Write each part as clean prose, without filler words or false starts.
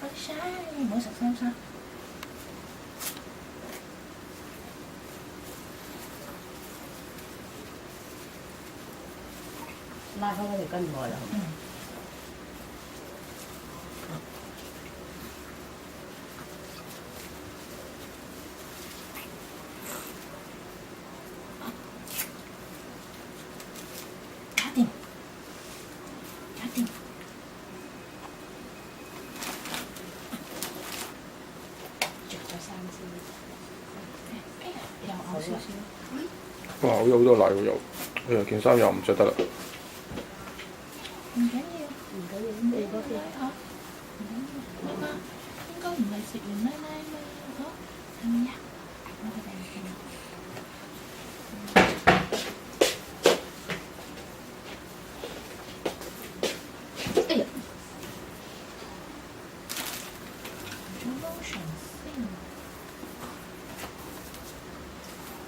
快啲嘥，唔好食生沙。拉開嗰條筋唔愛啦。搞掂，搞掂。着咗衫先。哎呀，又嘔少少。哇！好有好多奶喎又，哎呀件衫又唔着得啦。唔緊要，唔緊要，你嗰邊嚇，唔緊要，爸爸應該唔係食完奶奶嘛，嗬，係咪呀？我哋哎呀，做 lotion 先，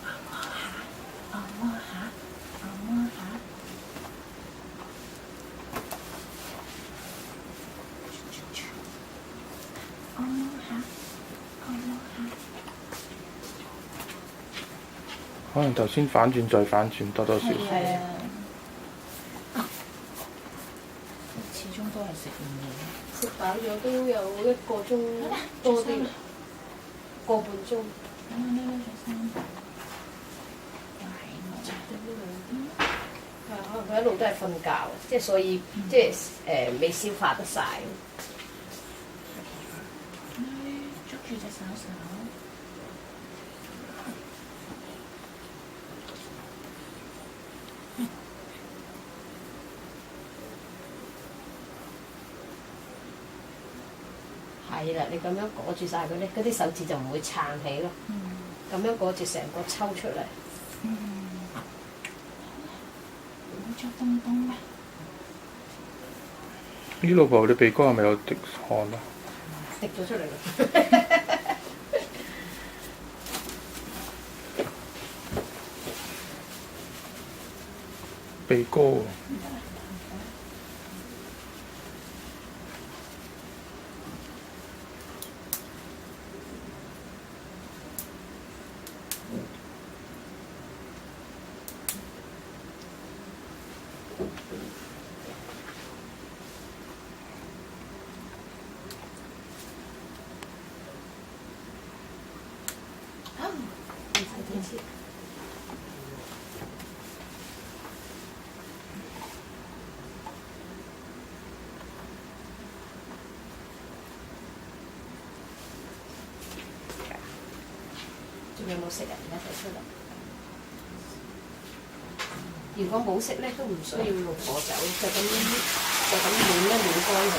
按摩下，按摩下，按摩下。按摩下，按摩下。可能頭先反轉再反轉多多少少。係啊，始終都係食完嘢。食飽咗都有1個鐘多啲，個半鐘。等我拎咗衫。係可能佢一路都係瞓覺，即係所以即係未消化得晒。捉住隻手手。係啦，你咁樣裹住晒佢咧，嗰啲手指就唔會撐起咯。咁樣裹住成個抽出嚟。唔好着咁凍咩？咦，老婆，你鼻哥係咪有滴汗啊？滴咗出嚟啦！鼻哥喎。仲有冇食啊？而家睇出嚟。如果冇食咧，都唔需要用火酒，就咁滿一滿乾佢。